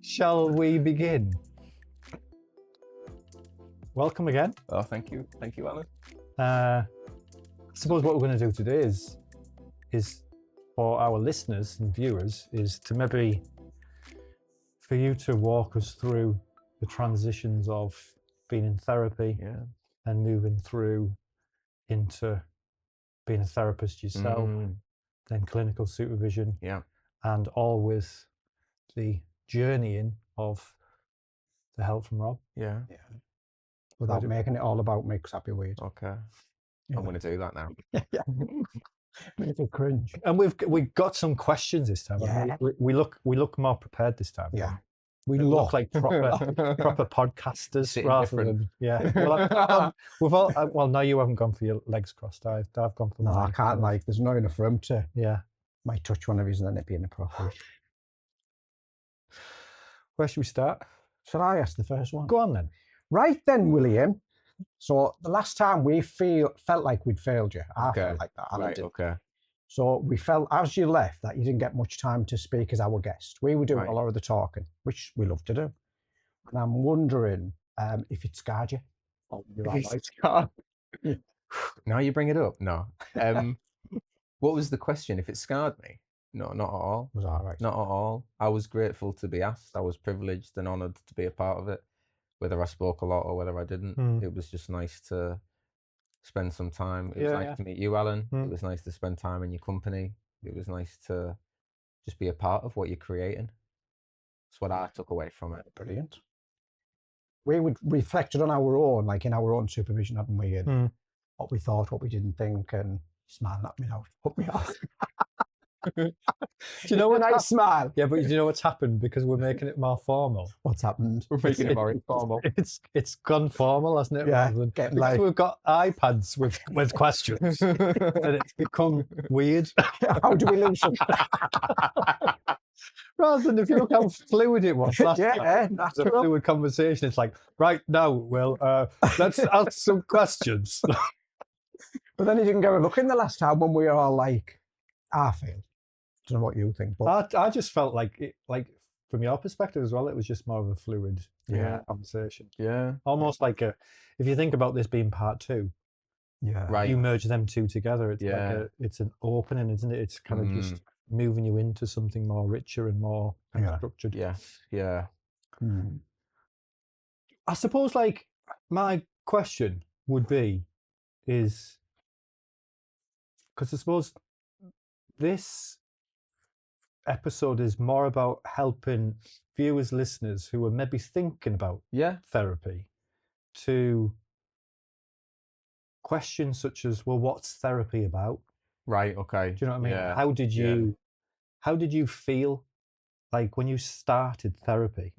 Shall we begin? Welcome again. Oh, thank you, Alan. I suppose what we're going to do today is for our listeners and viewers is to maybe for you to walk us through the transitions of being in therapy and moving through into being a therapist yourself, then clinical supervision, and all with the journeying of the help from Rob. Yeah. Without making it all about me, because that'd be weird. Okay. I'm going to do that now. Make it cringe. And we've got some questions this time. Yeah. We look more prepared this time. Yeah. We look like proper podcasters rather than we've all well now you haven't gone for your legs crossed. I've gone for no, I can't there's not enough room to might touch one of these and then it'd be inappropriate. Where should we start? Should I ask the first one? Go on then. Right then, William. So the last time we felt like we'd failed you. I felt like that. Right, okay. So we felt as you left that you didn't get much time to speak as our guest. We were doing a lot of the talking, which we love to do. And I'm wondering if it scarred you. Oh, scarred. Now you bring it up. No. What was the question? If it scarred me? No, not at all. Was that right? Not at all. I was grateful to be asked. I was privileged and honoured to be a part of it. Whether I spoke a lot or whether I didn't, it was just nice to spend some time. It was nice to meet you, Alan. It was nice to spend time in your company. It was nice to just be a part of what you're creating. That's what I took away from it. Brilliant. We would reflected on our own, like in our own supervision, hadn't we? And what we thought, what we didn't think, and smiling at me now, put me off. Do you know what I smile? Yeah, but do you know what's happened? Because we're making it more formal. What's happened? We're making it more informal. It's gone formal, hasn't it? Yeah, Because we've got iPads with questions, and it's become weird. How do we lose them? Rather than if you look how fluid it was last time, that's a fluid conversation. It's like right now, let's ask some questions. But then you didn't go looking the last time when we were all like, I failed. I don't know what you think, but I just felt like from your perspective as well, it was just more of a fluid conversation. Yeah. Almost like if you think about this being part two, right. You merge them two together. It's like it's an opening, isn't it? It's kind of just moving you into something more richer and more structured. Yeah. I suppose like my question would be is because I suppose this episode is more about helping viewers, listeners who are maybe thinking about therapy to questions such as, well, what's therapy about? Right, okay. Do you know what I mean? Yeah. How did you feel like when you started therapy?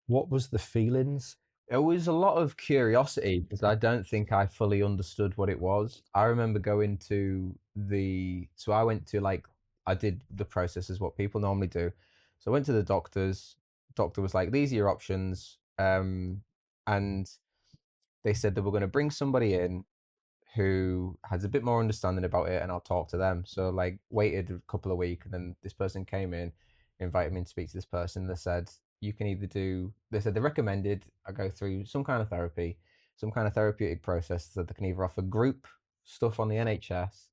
What was the feelings? It was a lot of curiosity because I don't think I fully understood what it was. I remember going to so I went to I did the process as what people normally do. So I went to the doctors. Doctor was like, these are your options. And they said they were going to bring somebody in who has a bit more understanding about it and I'll talk to them. So waited a couple of weeks and then this person came in, invited me to speak to this person. They said, you can either they recommended I go through some kind of therapy, some kind of therapeutic process that they can either offer group stuff on the NHS,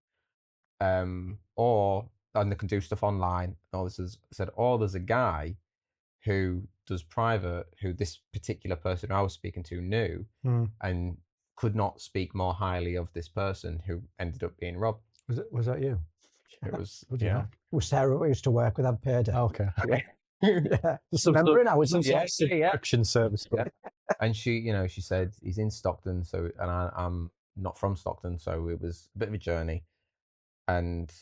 and they can do stuff online. Or there's a guy who does private, who this particular person I was speaking to knew and could not speak more highly of this person who ended up being Rob. Was that you? It was, It was Sarah who used to work with Unpaid. Okay. Remembering I was in subscription service. And she said he's in Stockton, and I'm not from Stockton, so it was a bit of a journey. And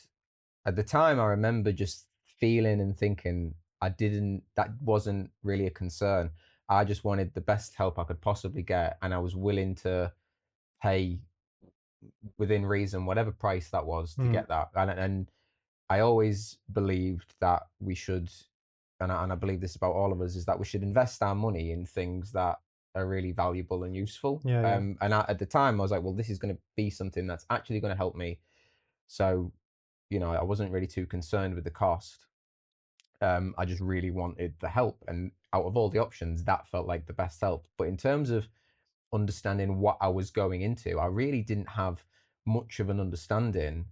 at the time, I remember just feeling and thinking that wasn't really a concern. I just wanted the best help I could possibly get, and I was willing to pay within reason whatever price that was to get that. And I always believed that we should, and I believe this about all of us, is that we should invest our money in things that are really valuable and useful. And at the time, I was like, well, this is going to be something that's actually going to help me. So, I wasn't really too concerned with the cost. I just really wanted the help, and out of all the options, that felt like the best help. But in terms of understanding what I was going into, I really didn't have much of an understanding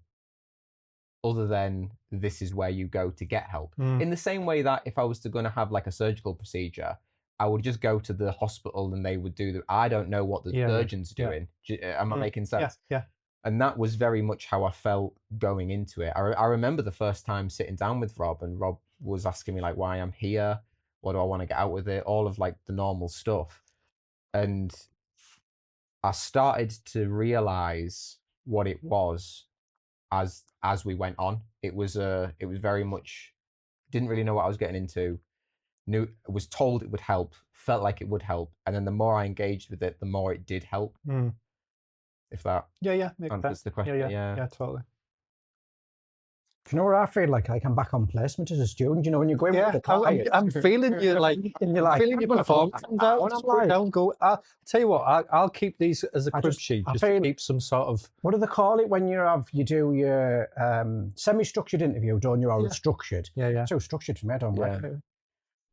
other than this is where you go to get help. In the same way that if I was going to have like a surgical procedure, I would just go to the hospital and they would do the. I don't know what the surgeon's doing. Am I making sense? Yeah. And that was very much how I felt going into it. I remember the first time sitting down with Rob, and Rob was asking me like why I'm here, what do I want to get out with it, all of like the normal stuff. And I started to realize what it was as we went on. It was very much, didn't really know what I was getting into. Knew, was told it would help, felt like it would help, and then the more I engaged with it, the more it did help. If that answers the question. Yeah, totally. Do you know where I feel like I'm back on placement as a student? You know, when you go in with the client, I'm feeling you like, and you're like, feeling your performance. I'll tell you what, I'll keep these as a crib sheet, just to keep some sort of. What do they call it when you do your semi-structured interview, don't you, or structured? Yeah. It's too structured for me, I don't like it.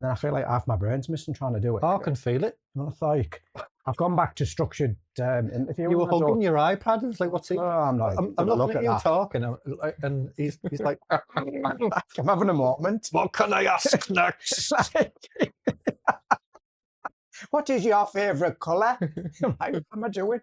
Then I feel like half my brain's missing trying to do it. Oh, I can feel it. And I like, I've gone back to strucred interview. You were hugging your iPad. It's like, what's he? No, I'm not. I'm looking at you talking, and he's like, I'm having a moment. What can I ask next? What is your favourite colour? What am I doing?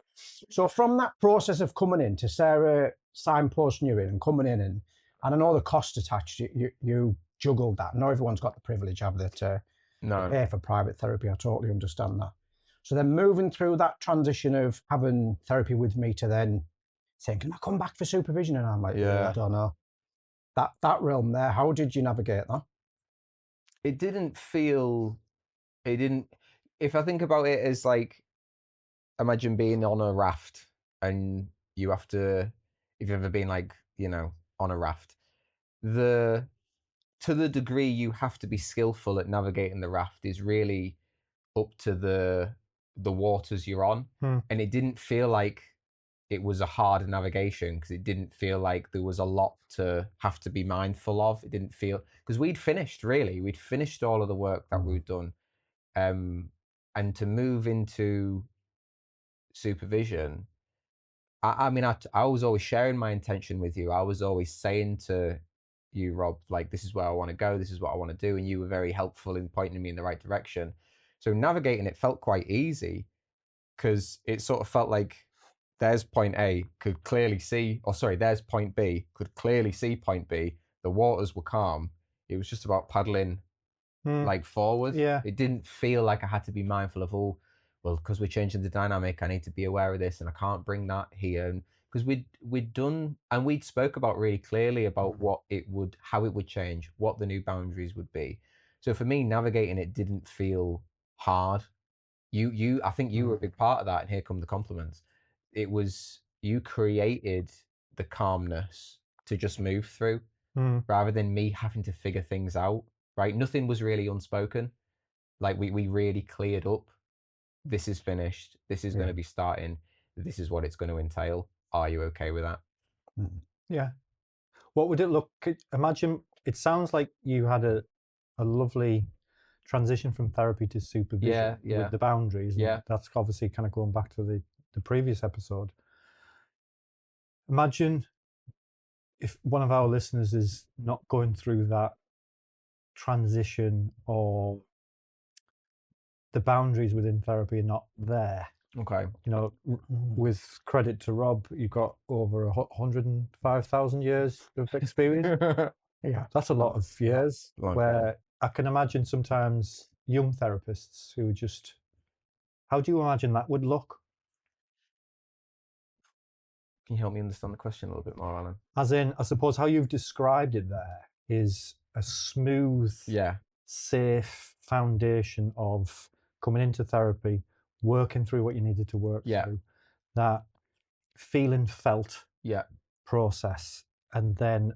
So from that process of coming in to Sarah signposting you in and coming in, and I know the cost attached, you juggled that. Not everyone's got the privilege, have they, to pay for private therapy. I totally understand that. So then moving through that transition of having therapy with me to then saying, can I come back for supervision? And I'm like, I don't know. That realm there, how did you navigate that? It didn't. If I think about it as like, imagine being on a raft and you have to, if you've ever been like, on a raft, to the degree you have to be skillful at navigating the raft is really up to the waters you're on. And it didn't feel like it was a hard navigation, because it didn't feel like there was a lot to have to be mindful of. It didn't feel, because we'd finished all of the work that we'd done. And to move into supervision, I mean, I was always sharing my intention with you. I was always saying to you, Rob, like, this is where I want to go, this is what I want to do, and you were very helpful in pointing me in the right direction. So navigating it felt quite easy, because it sort of felt like there's point A, could clearly see, or sorry, there's point B, could clearly see point B. The waters were calm. It was just about paddling like forward. It didn't feel like I had to be mindful of, oh, well, because we're changing the dynamic, I need to be aware of this, and I can't bring that here. Because we'd done, and we'd spoke about really clearly about how it would change, what the new boundaries would be. So for me, navigating it didn't feel hard. I think you were a big part of that, and here come the compliments. It was, you created the calmness to just move through, rather than me having to figure things out. Right, nothing was really unspoken. Like we really cleared up. This is finished. This is going to be starting. This is what it's going to entail. Are you okay with that? Yeah. What would it look? Imagine. It sounds like you had a lovely transition from therapy to supervision with the boundaries. Yeah. That's obviously kind of going back to the previous episode. Imagine if one of our listeners is not going through that transition, or the boundaries within therapy are not there. Okay. With credit to Rob, you've got over 105,000 years of experience. That's a lot of years. Where I can imagine sometimes young therapists who just, how do you imagine that would look? Can you help me understand the question a little bit more, Alan? As in, I suppose how you've described it there is a smooth, safe foundation of coming into therapy, working through what you needed to work through, that feeling felt process, and then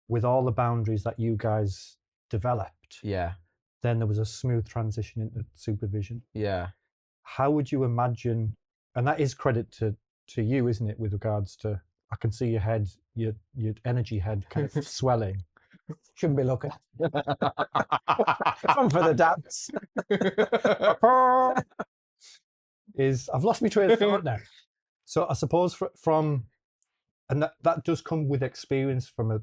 with all the boundaries that you guys developed, then there was a smooth transition into supervision. How would you imagine, and that is credit to you, isn't it, with regards to, I can see your head, your energy head kind of swelling. Shouldn't be looking. Fun for the dads. Is I've lost my train of thought now. So I suppose from, and that does come with experience from a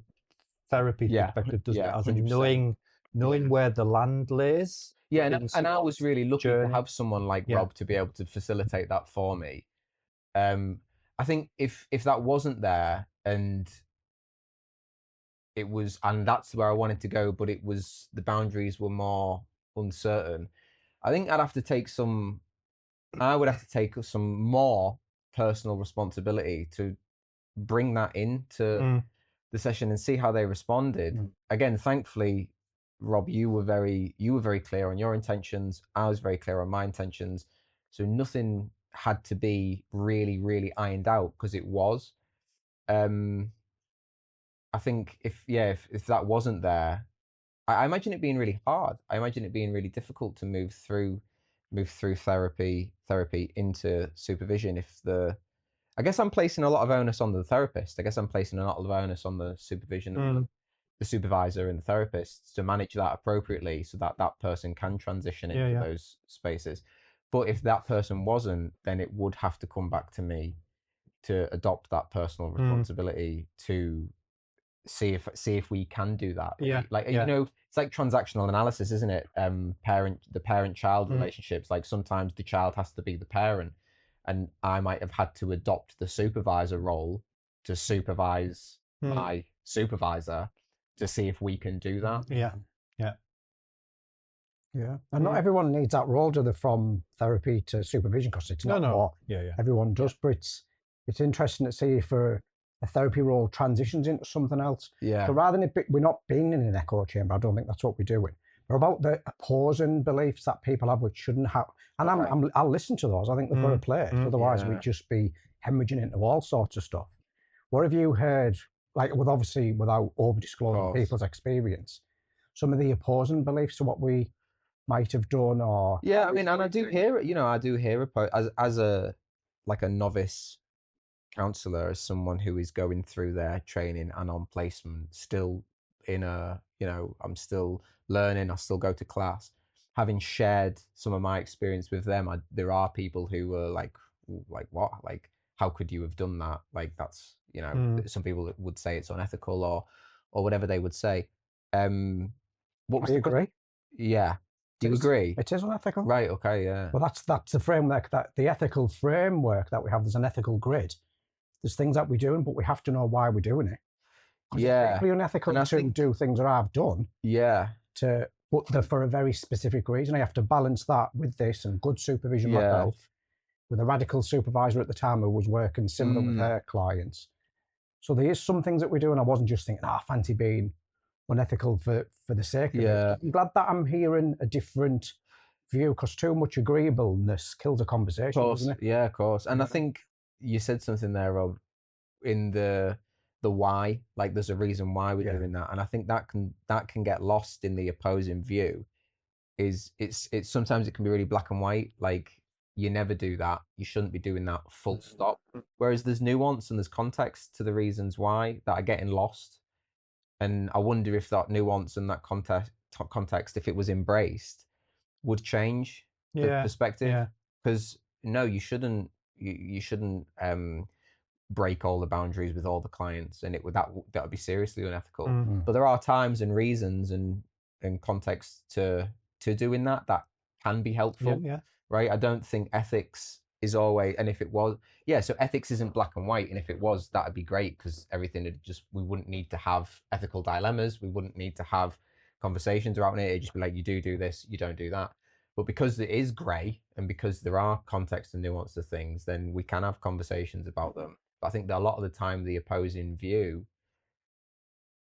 therapy Yeah, perspective, doesn't yeah, it? As in 100%. knowing where the land lays. Yeah, in and I was someone's really lucky to journey. have someone like Yeah. Rob to be able to facilitate that for me. I think if that wasn't there, and that's where I wanted to go, but the boundaries were more uncertain, I think I would have to take some more personal responsibility to bring that into the session and see how they responded. Again, thankfully, Rob, you were very clear on your intentions. I was very clear on my intentions. So nothing had to be really, really ironed out, because it was. I think if that wasn't there, I imagine it being really hard. I imagine it being really difficult to move through therapy into supervision. I guess I'm placing a lot of onus on the therapist. I guess I'm placing a lot of onus on the supervision of the supervisor and the therapist to manage that appropriately, so that that person can transition into those spaces. But if that person wasn't, then it would have to come back to me to adopt that personal responsibility to see if we can do that. Yeah. Like, you know, it's like transactional analysis, isn't it? The parent-child relationships. Like, sometimes the child has to be the parent, and I might have had to adopt the supervisor role to supervise my supervisor to see if we can do that. Yeah. And not everyone needs that role, do they, from therapy to supervision, because it's not what everyone does. But it's interesting to see if a therapy role transitions into something else. Yeah. So rather than we're not being in an echo chamber, I don't think that's what we're doing. We're about the opposing beliefs that people have which shouldn't have. And I'll listen to those. I think they've got a place. Otherwise, we'd just be hemorrhaging into all sorts of stuff. What have you heard, like, obviously without over disclosing people's experience, some of the opposing beliefs to what we might have done? Or I mean, and I do hear it. As a novice counselor, as someone who is going through their training and on placement, still I'm still learning. I still go to class. Having shared some of my experience with them, there are people who were like what, like, how could you have done that? Like, that's, some people would say it's unethical or whatever they would say. What was I agree. Yeah. Do you agree? It is unethical. Right. Okay. Yeah. Well, that's the framework, that the ethical framework that we have. There's an ethical grid. There's things that we're doing, but we have to know why we're doing it. It's deeply unethical to do things that I've done. Yeah. But they're for a very specific reason. I have to balance that with this and good supervision myself, with a radical supervisor at the time who was working similar with her clients. So there is some things that we do, and I wasn't just thinking, I fancy being unethical for the sake of it. I'm glad that I'm hearing a different view, because too much agreeableness kills a conversation, doesn't it? Yeah, of course. And I think you said something there, Rob, in the why. Like, there's a reason why we're doing that, and I think that can get lost in the opposing view. It's sometimes it can be really black and white. Like, you never do that. You shouldn't be doing that. Full stop. Whereas there's nuance and there's context to the reasons why that are getting lost. And I wonder if that nuance and that context, if it was embraced, would change the perspective. Because no, you shouldn't. You shouldn't break all the boundaries with all the clients, and that would be seriously unethical. But there are times and reasons and context to doing that can be helpful. Right. I don't think ethics is always, and if it was, so ethics isn't black and white, and if it was, that'd be great, because everything we wouldn't need to have ethical dilemmas, we wouldn't need to have conversations around it. It'd just be like, you do this, you don't do that. But because it is grey, and because there are context and nuance to things, then we can have conversations about them. But I think that a lot of the time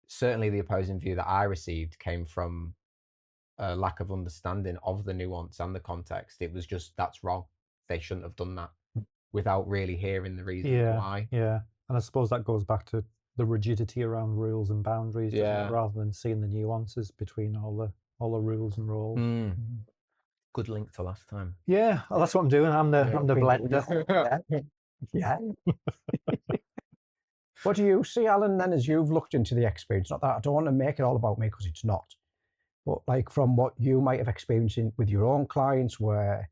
certainly the opposing view that I received, came from a lack of understanding of the nuance and the context. It was just, that's wrong. They shouldn't have done that, without really hearing the reason why. Yeah. And I suppose that goes back to the rigidity around rules and boundaries, rather than seeing the nuances between all the rules and roles. Good link to last time. Yeah, well, that's what I'm doing. I'm the blender. Yeah. What do you see, Alan, then, as you've looked into the experience? Not that I don't want to make it all about me, because it's not. But like from what you might have experienced with your own clients, where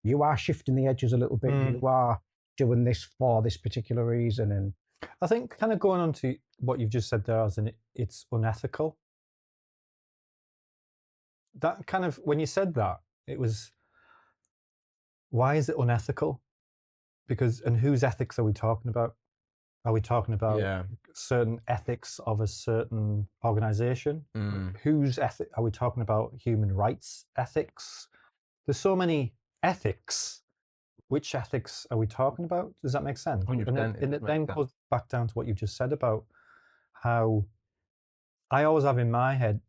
you are shifting the edges a little bit, you are doing this for this particular reason. And I think kind of going on to what you've just said there, as in it's unethical. That kind of, when you said that, it was, why is it unethical? Because, and whose ethics are we talking about? Are we talking about certain ethics of a certain organization? Whose ethic are we talking about? Human rights ethics? There's so many ethics. Which ethics are we talking about? Does that make sense? 100%. And it then goes back down to what you just said about how I always have in my head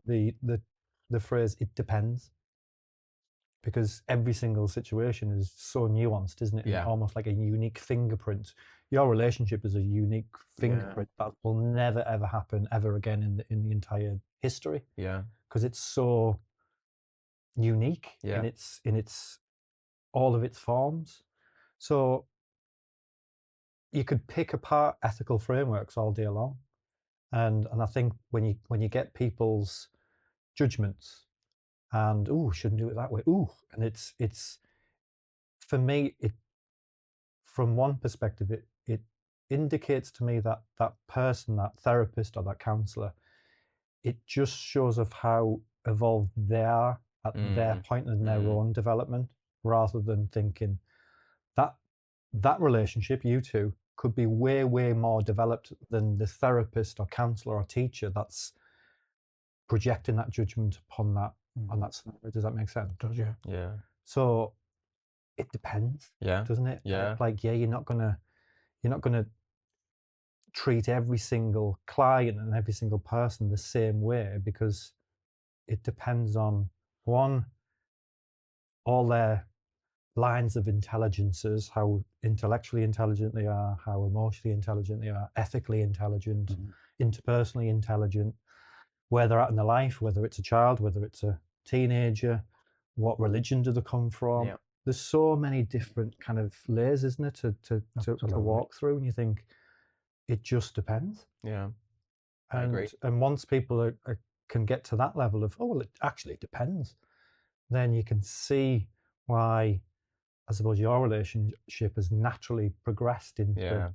the phrase "it depends," because every single situation is so nuanced, isn't it? Yeah. Almost like a unique fingerprint. Your relationship is a unique fingerprint that will never ever happen ever again in the entire history. Yeah. Because it's so unique in its all of its forms. So you could pick apart ethical frameworks all day long, and I think when you get people's judgments and shouldn't do it that way, and it's for me, it from one perspective it indicates to me that that person, that therapist or that counselor, it just shows of how evolved they are at their point in their own development, rather than thinking that relationship, you two, could be way more developed than the therapist or counselor or teacher that's projecting that judgment upon that on that scenario. Does that make sense? does, yeah. Yeah. So it depends, doesn't it? Yeah. Like, you're not gonna treat every single client and every single person the same way, because it depends on, one, all their lines of intelligences, how intellectually intelligent they are, how emotionally intelligent they are, ethically intelligent, interpersonally intelligent, where they're at in their life, whether it's a child, whether it's a teenager, what religion do they come from. There's so many different kind of layers, isn't it, to walk through, and you think it just depends. Yeah, I agree. And once people can get to that level of, it actually depends, then you can see why, I suppose, your relationship has naturally progressed into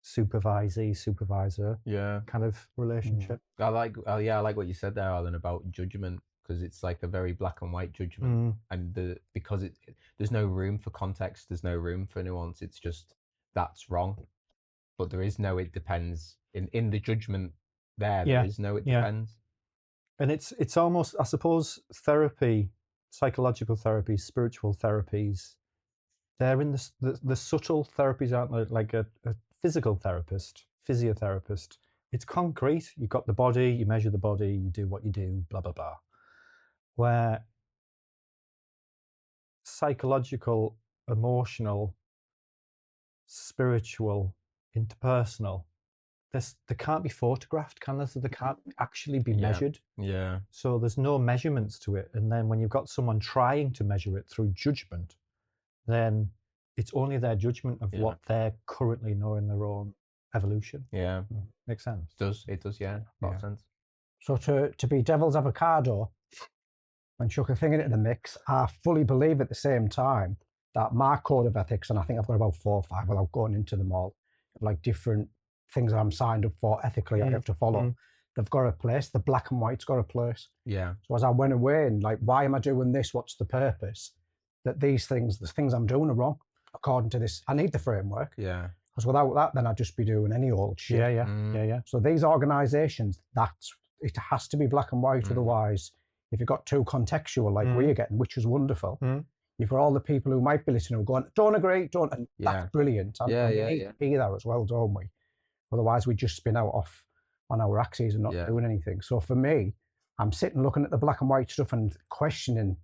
supervisee, supervisor kind of relationship. I like what you said there, Alan, about judgment, because it's like a very black and white judgment, and because there's no room for context, there's no room for nuance. It's just, that's wrong, but there is no it depends in the judgment. There is no it depends. And it's almost, I suppose, therapy, psychological therapy, spiritual therapies, they're in the subtle therapies, aren't they? Like a physical therapist, physiotherapist, it's concrete. You've got the body, you measure the body, you do what you do, blah, blah, blah. Where psychological, emotional, spiritual, interpersonal, they can't be photographed, can they? So they can't actually be measured. Yeah. So there's no measurements to it. And then when you've got someone trying to measure it through judgment, then it's only their judgment of what they currently know in their own evolution. Yeah. Makes sense. It does, yeah. A lot of sense. So to be devil's avocado and chuck a thing into the mix, I fully believe at the same time that my code of ethics, and I think I've got about 4 or 5 without going into them all, like different things I'm signed up for ethically, I have to follow. They've got a place. The black and white's got a place. Yeah. So as I went away and like, why am I doing this? What's the purpose? That the things I'm doing are wrong according to this. I need the framework. Yeah. Because without that, then I'd just be doing any old shit. Yeah. So these organisations, it has to be black and white. Otherwise, if you've got too contextual, like we're getting, which is wonderful, you've got all the people who might be listening who are going, don't agree, don't, and that's brilliant. And we need to be there as well, don't we? Otherwise, we just spin out off on our axes and not doing anything. So for me, I'm sitting looking at the black and white stuff and questioning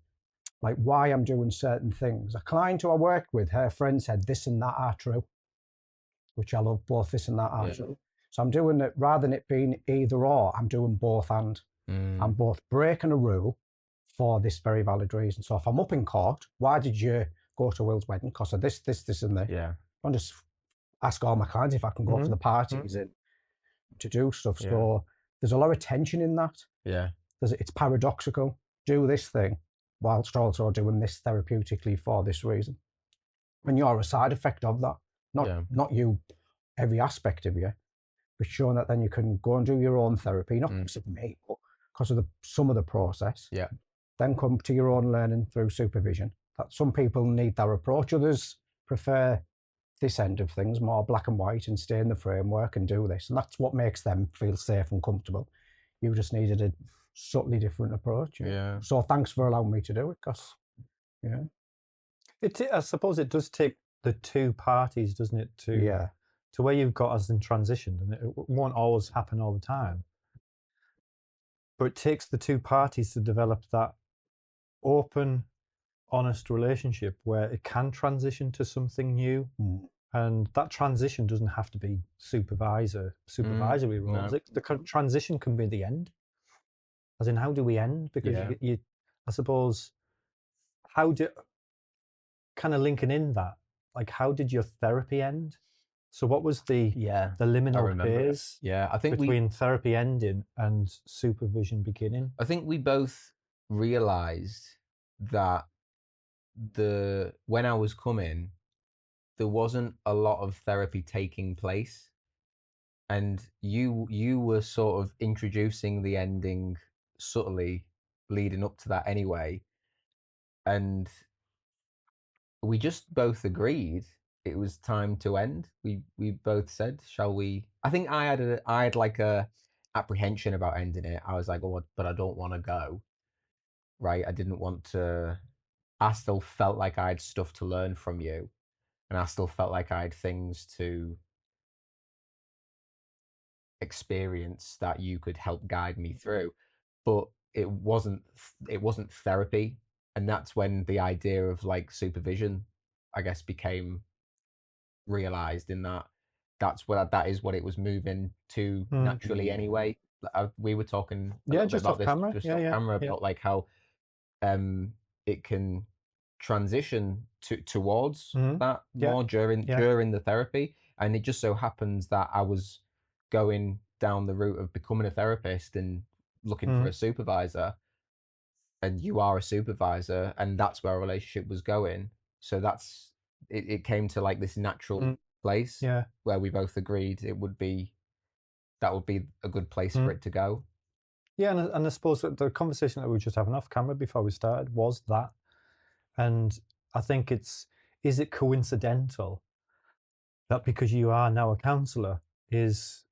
like why I'm doing certain things. A client who I worked with, her friend said this and that are true, which I love. Both this and that are true. So I'm doing it, rather than it being either or, I'm doing both and. I'm both breaking a rule for this very valid reason. So if I'm up in court, why did you go to Will's wedding? Because of this, and this. Yeah. ask all my clients if I can go to the parties and to do stuff. Yeah. So there's a lot of tension in that. Yeah. It's paradoxical. Do this thing whilst also doing this therapeutically for this reason. And you're a side effect of that. Not you, every aspect of you, but showing that then you can go and do your own therapy, not because of me, but because of some of the process. Yeah. Then come to your own learning through supervision. That some people need that approach. Others prefer this end of things, more black and white, and stay in the framework and do this. And that's what makes them feel safe and comfortable. You just needed a subtly different approach. Yeah. So thanks for allowing me to do it, because I suppose it does take the two parties, doesn't it, to where you've got us in transition, and it won't always happen all the time. But it takes the two parties to develop that open, honest relationship where it can transition to something new. And that transition doesn't have to be supervisory roles. No. The transition can be the end. As in, how do we end? Because I suppose, kind of linking in that, like, how did your therapy end? So what was the liminal phase I think between therapy ending and supervision beginning? I think we both realized that when I was coming, there wasn't a lot of therapy taking place, and you were sort of introducing the ending subtly leading up to that anyway, and we just both agreed it was time to end. We both said, shall we? I think I had like a apprehension about ending it. I was like, oh, but I don't want to go. Right? I didn't want to. I still felt like I had stuff to learn from you, and I still felt like I had things to experience that you could help guide me through. But it wasn't therapy, and that's when the idea of like supervision, I guess, became realized, in that is what it was moving to naturally anyway. We were talking just off camera, about like how it can transition towards that more during the therapy, and it just so happens that I was going down the route of becoming a therapist and looking for a supervisor, and you are a supervisor, and that's where our relationship was going. So it came to like this natural place where we both agreed that would be a good place for it to go. Yeah, and I suppose that the conversation that we were just having off camera before we started was that. And I think is it coincidental that because you are now a counsellor, is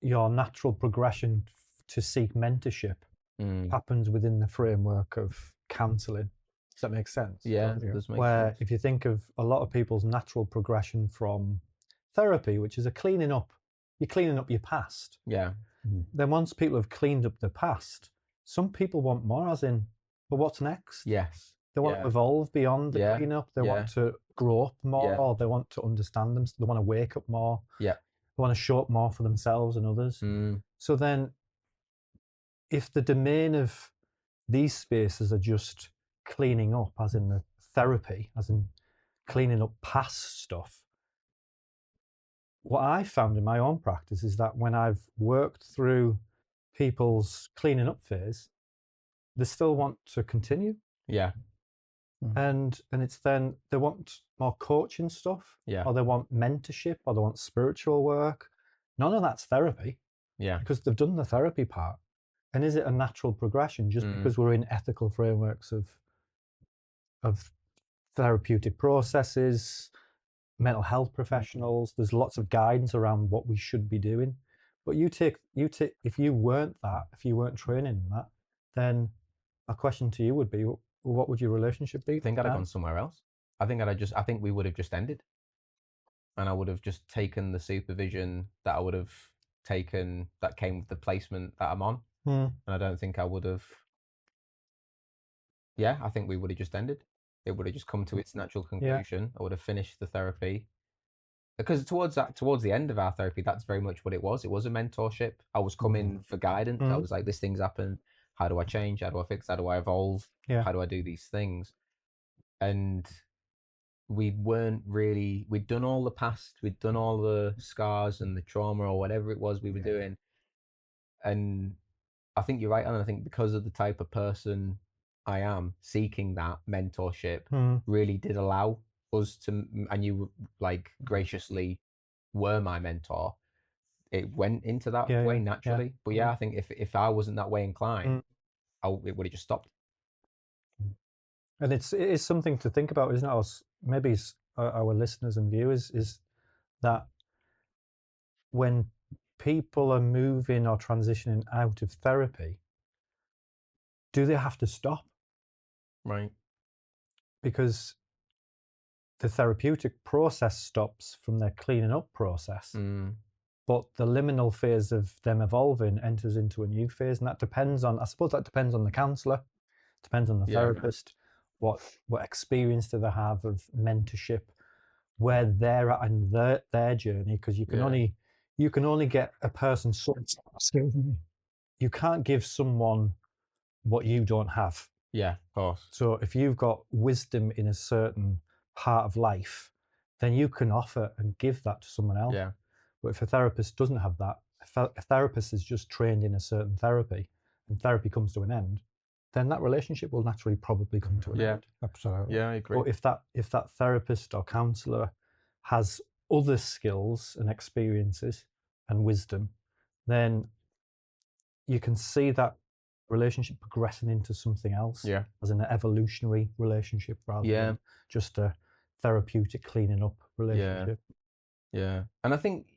your natural progression to seek mentorship happens within the framework of counselling? Does that make sense? Yeah, it does make Where sense. If you think of a lot of people's natural progression from therapy, which is you're cleaning up your past. Yeah. Then once people have cleaned up the past, some people want more, as in, well, what's next? Yes. They want to evolve beyond the cleanup. They want to grow up more, or they want to understand them. They want to wake up more. Yeah. They want to show up more for themselves and others. So then, if the domain of these spaces are just cleaning up, as in the therapy, as in cleaning up past stuff, what I found in my own practice is that when I've worked through people's cleaning up phase, they still want to continue. Yeah. And it's then they want more coaching stuff, or they want mentorship, or they want spiritual work. None of that's therapy, because they've done the therapy part. And is it a natural progression just because we're in ethical frameworks of therapeutic processes, mental health professionals? There's lots of guidance around what we should be doing. But if you weren't training in that, then a question to you would be, what would your relationship be? I think I'd have gone somewhere else. I think we would have just ended, and I would have just taken the supervision that I would have taken that came with the placement that I'm on, and I don't think I would have. Yeah, I think we would have just ended. It would have just come to its natural conclusion. I would have finished the therapy, because towards the end of our therapy, that's very much what it was. It was a mentorship. I was coming for guidance. I was like, this thing's happened. How do I change? How do I fix? How do I evolve? How do I do these things? And we'd done all the past, we'd done all the scars and the trauma or whatever it was we were doing. And I think you're right, and I think because of the type of person I am, seeking that mentorship really did allow us to, and you like graciously were my mentor. It went into that way naturally. But yeah, I think if I wasn't that way inclined, it would have just stopped. And it is something to think about, isn't it? Maybe our listeners and viewers, is that when people are moving or transitioning out of therapy, do they have to stop? Right. Because the therapeutic process stops from their cleaning up process, but the liminal phase of them evolving enters into a new phase, and that depends on, I suppose, that depends on the counsellor, depends on the therapist, what experience do they have of mentorship, where they're at in their journey, because you can only get a person Excuse me. you can't give someone what you don't have. Yeah, of course. So if you've got wisdom in a certain part of life, then you can offer and give that to someone else. Yeah. But if a therapist doesn't have that, if a therapist is just trained in a certain therapy and therapy comes to an end, then that relationship will naturally probably come to an end. Absolutely. Yeah, I agree. But if that therapist or counsellor has other skills and experiences and wisdom, then you can see that relationship progressing into something else, as an evolutionary relationship rather than just a therapeutic cleaning up relationship. Yeah. And I think,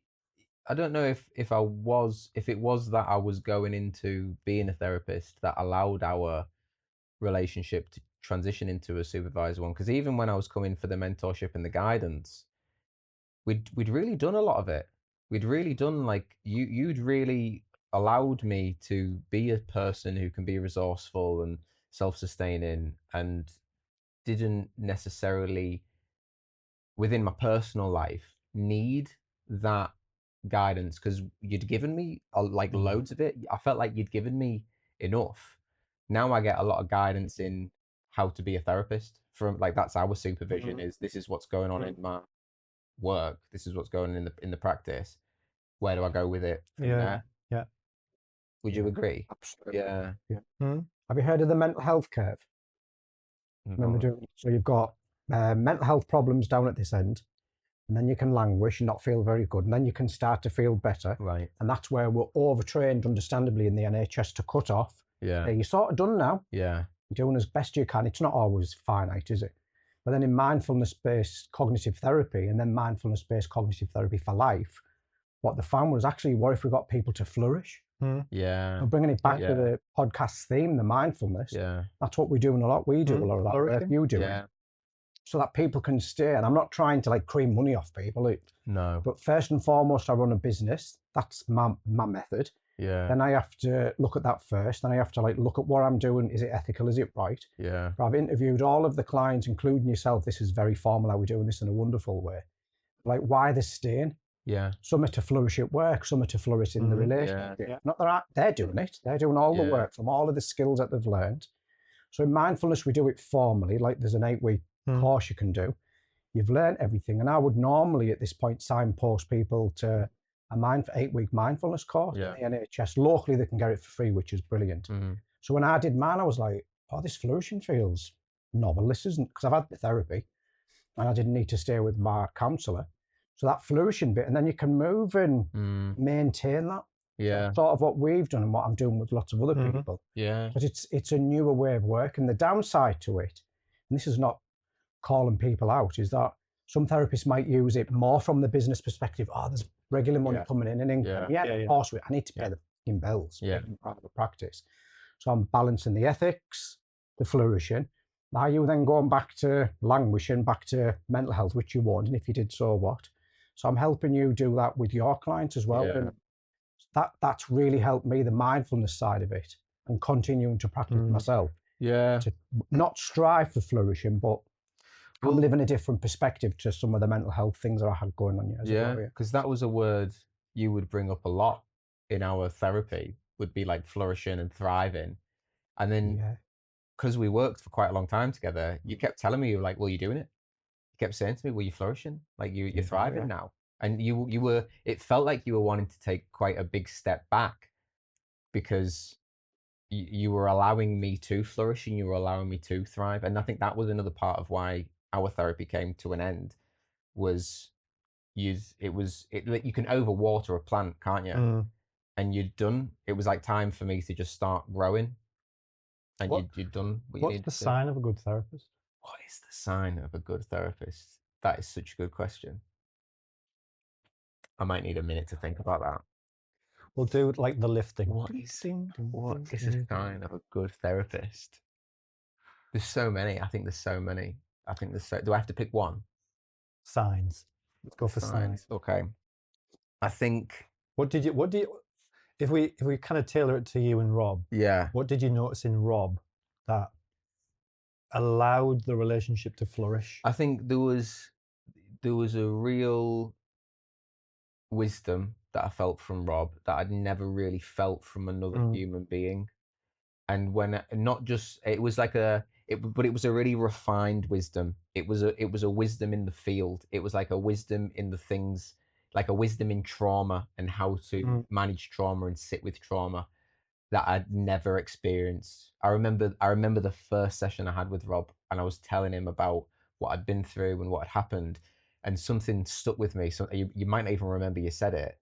I don't know if it was that I was going into being a therapist that allowed our relationship to transition into a supervisor one, because even when I was coming for the mentorship and the guidance, we'd really done a lot of it. We'd really done, like, you'd really allowed me to be a person who can be resourceful and self-sustaining, and didn't necessarily within my personal life need that guidance, because you'd given me like loads of it. I felt like you'd given me enough. Now I get a lot of guidance in how to be a therapist from, like, that's our supervision, is this is what's going on in my work, this is what's going on in the practice, where do I go with it from there? Yeah. Would you agree? Absolutely. Yeah. Have you heard of the mental health curve? Remember doing, so you've got mental health problems down at this end, and then you can languish and not feel very good, and then you can start to feel better. Right. And that's where we're overtrained, understandably, in the NHS to cut off. Yeah. You're sort of done now. Yeah. You're doing as best you can. It's not always finite, is it? But then in mindfulness-based cognitive therapy, and then mindfulness-based cognitive therapy for life, what they found was actually, what if we got people to flourish? Yeah. And bringing it back to the podcast theme, the mindfulness, that's what we're doing a lot. We do a lot of that work. You do it. So that people can stay. And I'm not trying to like cream money off people. No. But first and foremost, I run a business. That's my method. Yeah. Then I have to look at that first. Then I have to like look at what I'm doing. Is it ethical? Is it right? Yeah. But I've interviewed all of the clients, including yourself. This is very formal how we're doing this in a wonderful way. Like, why they're staying. Yeah. Some are to flourish at work, some are to flourish in the relationship. Not that they're doing it. They're doing all the work from all of the skills that they've learned. So in mindfulness, we do it formally, like there's an 8-week course you can do. You've learned everything. And I would normally at this point signpost people to a 8-week mindfulness course in the NHS. Locally, they can get it for free, which is brilliant. So when I did mine, I was like, oh, this flourishing feels novel. This isn't, because I've had the therapy and I didn't need to stay with my counsellor. So that flourishing bit, and then you can move and maintain that. Yeah. Sort of what we've done and what I'm doing with lots of other people. Yeah. But it's a newer way of working. The downside to it, and this is not calling people out, is that some therapists might use it more from the business perspective. Oh, there's regular money coming in and income. Of course, I need to pay the fucking bills in private practice. So I'm balancing the ethics, the flourishing. Now you then going back to languishing, back to mental health, which you want, and if you did, so what? So I'm helping you do that with your clients as well. And that's really helped me, the mindfulness side of it, and continuing to practice myself. Yeah. To not strive for flourishing, but I'm living a different perspective to some of the mental health things that I had going on. Yeah, because that was a word you would bring up a lot in our therapy, would be like flourishing and thriving. And then because we worked for quite a long time together, you kept telling me, you were like, well, you're doing it. kept saying to me, "Well, you're flourishing. Like you're Yeah, thriving yeah. now." And you were. It felt like you were wanting to take quite a big step back because you were allowing me to flourish and you were allowing me to thrive. And I think that was another part of why our therapy came to an end. Was you you can overwater a plant, can't you? Mm. And you'd done. It was like time for me to just start growing. And What- you'd done what you What's needed the to do. sign of a good therapist? What is the sign of a good therapist? That is such a good question. I might need a minute to think about that. We'll do like the lifting. What is a sign of a good therapist? There's so many. I think there's so many. I think there's so. Do I have to pick one? Signs? Let's go for signs. Okay. I think. What do you? If we kind of tailor it to you and Rob, Yeah. what did you notice in Rob that allowed the relationship to flourish? I think there was a real wisdom that I felt from Rob that I'd never really felt from another human being. And when not just it was like but it was a really refined wisdom. It was a wisdom in the field. It was like a wisdom in the things, like a wisdom in trauma and how to manage trauma and sit with trauma that I'd never experienced. I remember the first session I had with Rob, and I was telling him about what I'd been through and what had happened, and something stuck with me. So you might not even remember you said it.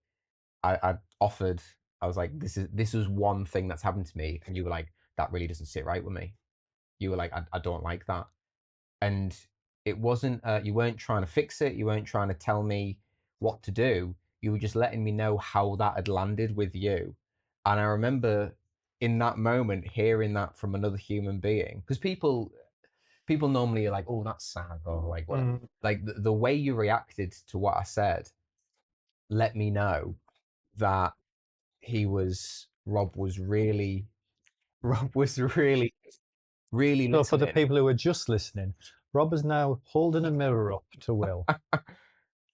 I offered. I was like, this is one thing that's happened to me, and you were like, that really doesn't sit right with me. You were like, I don't like that, and it wasn't. You weren't trying to fix it. You weren't trying to tell me what to do. You were just letting me know how that had landed with you. And I remember in that moment hearing that from another human being, because people normally are like, oh, that's sad, or like what, like the way you reacted to what I said let me know that Rob was really really So for the listening. people who are just listening, Rob is now holding a mirror up to Will.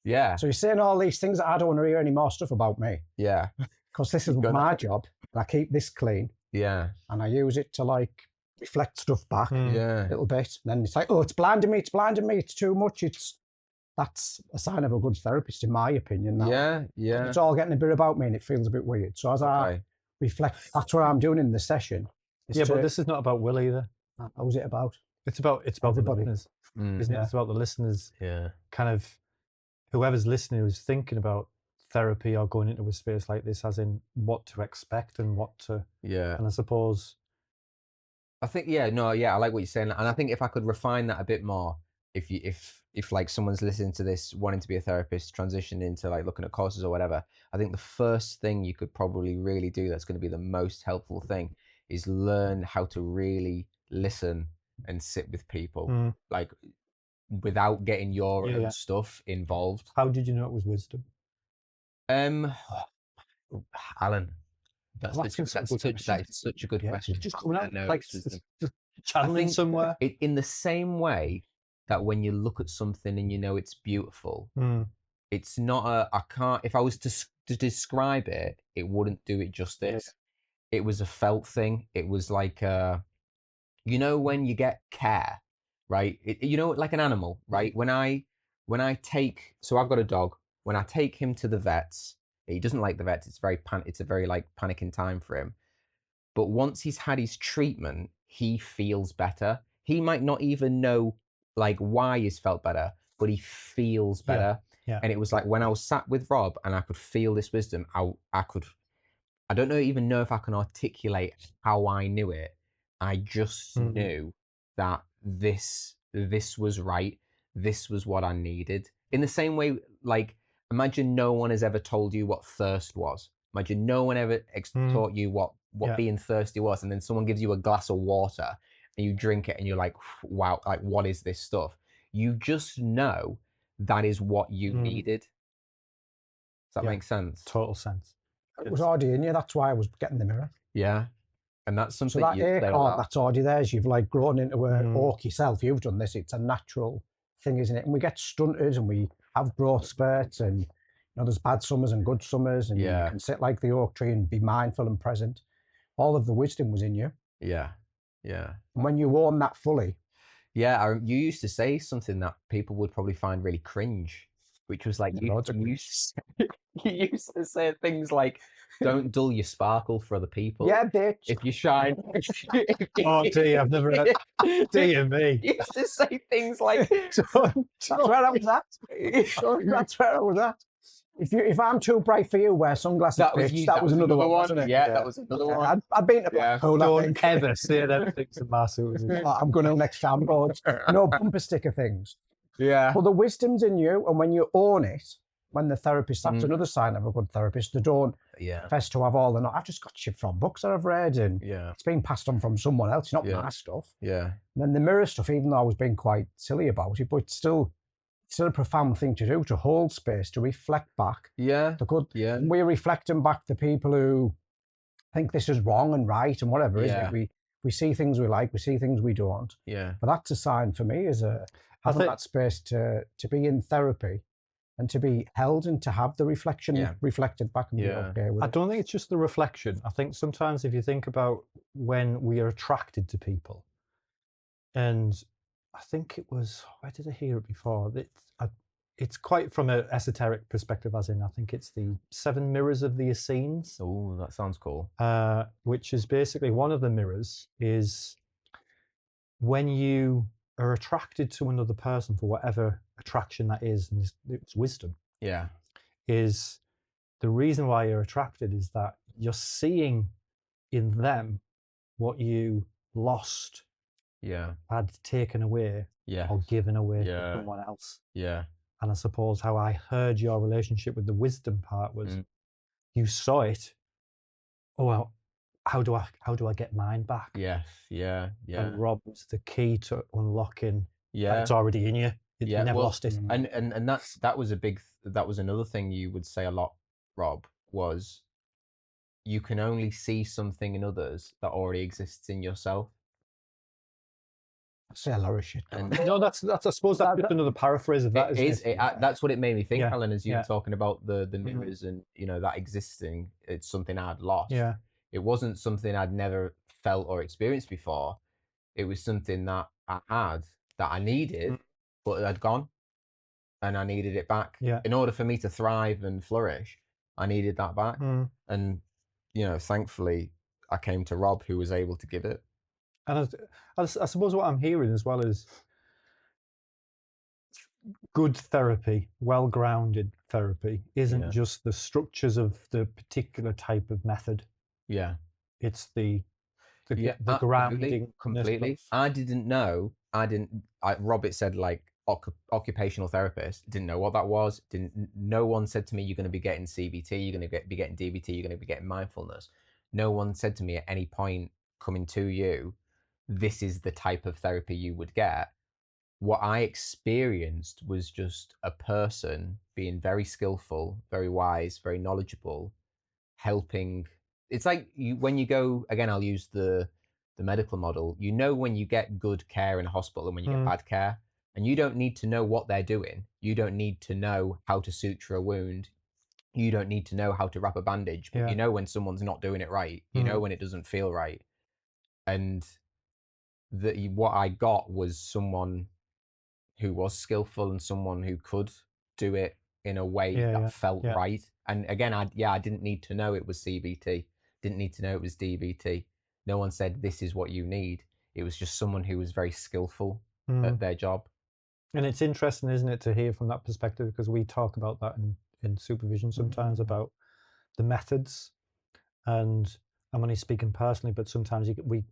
Yeah. So you're saying all these things that I don't want to hear any more stuff about me, Yeah. because this is my job. And I keep this clean Yeah. and I use it to like reflect stuff back Yeah. a little bit. And then it's like, oh, it's blinding me, it's too much. That's a sign of a good therapist, in my opinion. Now. Yeah. Yeah. It's all getting a bit about me and it feels a bit weird. So as I reflect, that's what I'm doing in the session. Yeah, but this is not about Will either. What was it about? It's about everybody. the listeners, isn't it? It's about the listeners. Yeah. Kind of whoever's listening who's thinking about therapy or going into a space like this, as in what to expect and what to. Yeah. And I suppose. I think I like what you're saying, and I think if I could refine that a bit more, if like someone's listening to this wanting to be a therapist, transition into like looking at courses or whatever, I think the first thing you could probably really do that's going to be the most helpful thing is learn how to really listen and sit with people, like without getting your own stuff involved. How did you know it was wisdom? Alan, that is such a good question. Just coming out like just channeling somewhere. In the same way that when you look at something and you know it's beautiful, it's not I can't, if I was to describe it, it wouldn't do it justice. It was a felt thing. It was like, you know, when you get care, right? You know, like an animal, right? When I so I've got a dog. When I take him to the vets, he doesn't like the vets. It's a very like panicking time for him. But once he's had his treatment, he feels better. He might not even know like why he's felt better, but he feels better. Yeah. And it was like when I was sat with Rob and I could feel this wisdom, I don't even know if I can articulate how I knew it. I just knew that this was right. This was what I needed. In the same way, like, imagine no one has ever told you what thirst was. Imagine no one ever taught you what being thirsty was, and then someone gives you a glass of water and you drink it and you're like, wow, like what is this stuff? You just know that is what you needed. Does that make sense? Total sense. It was already in you. That's why I was getting the mirror. Yeah. And that's something. So that acorn that's already there, is you've like grown into an oak yourself. You've done this. It's a natural thing, isn't it? And we get stunted and we have growth spurts, and you know there's bad summers and good summers, and you can sit like the oak tree and be mindful and present. All of the wisdom was in you. Yeah. Yeah. And when you own that fully, Yeah, you used to say something that people would probably find really cringe, which was like Loads of you used to say, you used to say things like, "Don't dull your sparkle for other people. Yeah, bitch. If you shine." Oh dear, I've never had. Dear me. You used to say things like, That's where I was at. That's where I was at. If I'm too bright for you, wear sunglasses, That was bitch. you. That was another one, wasn't it? Yeah, that was another one. I've been to Yeah. Blackpool, I Don't think. ever say them things to my Susan. Oh, I'm going to next time, but no bumper sticker things. Yeah. But the wisdom's in you, and when you own it, when the therapist, that's another sign of a good therapist. They don't Yeah. profess to have all the knowledge. I've just got shit from books that I've read, and Yeah. it's been passed on from someone else, not Yeah. my stuff. Yeah. And then the mirror stuff, even though I was being quite silly about it, but it's still a profound thing to do, to hold space, to reflect back. Yeah. The good. Yeah. We're reflecting back the people who think this is wrong and right and whatever, isn't Yeah. it? We see things we like, we see things we don't. Yeah. But that's a sign for me, is having think- that space to be in therapy and to be held and to have the reflection reflected back and be okay with I it. don't think it's just the reflection. I think sometimes if you think about when we are attracted to people, and I think it was, where did I hear it before? It's quite from an esoteric perspective, as in I think it's the 7 mirrors of the Essenes. Oh, that sounds cool. Which is basically one of the mirrors is when you are attracted to another person for whatever attraction that is, and it's wisdom, Yeah. is the reason why you're attracted is that you're seeing in them what you lost, Yeah. had taken away, Yeah. or given away Yeah. to someone else. Yeah. And I suppose how I heard your relationship with the wisdom part was you saw it. Oh, well, how do I get mine back? Yes. Yeah. Yeah. And Rob was the key to unlocking. Yeah. It's already in you. You never lost it. And that was that was another thing you would say a lot, Rob, was you can only see something in others that already exists in yourself. I say a lot of shit. And No, that's I suppose that's just another paraphrase of that, isn't it? That's what it made me think, Yeah, Alan, as you yeah. were talking about the mirrors and that existing. It's something I'd lost. Yeah. It wasn't something I'd never felt or experienced before. It was something that I had that I needed, but it had gone, and I needed it back. Yeah. In order for me to thrive and flourish, I needed that back. And thankfully, I came to Rob, who was able to give it. And I suppose what I'm hearing as well is good therapy, well-grounded therapy, isn't just the structures of the particular type of method. Yeah. It's the grounding. Completely. I didn't know. Robert said like occupational therapist. Didn't know what that was. No one said to me, you're going to be getting CBT, you're going to be getting DBT, you're going to be getting mindfulness. No one said to me at any point coming to you, this is the type of therapy you would get. What I experienced was just a person being very skillful, very wise, very knowledgeable, helping. It's like when you go, again, I'll use the medical model. When you get good care in a hospital and when you get bad care, and you don't need to know what they're doing. You don't need to know how to suture a wound. You don't need to know how to wrap a bandage, but you know when someone's not doing it right. You know when it doesn't feel right. And what I got was someone who was skillful and someone who could do it in a way that felt right. And again, I didn't need to know it was CBT. Didn't need to know it was DBT. No one said this is what you need. It was just someone who was very skillful at their job. And it's interesting, isn't it, to hear from that perspective, because we talk about that in supervision sometimes about the methods. And I'm only speaking personally, but sometimes we,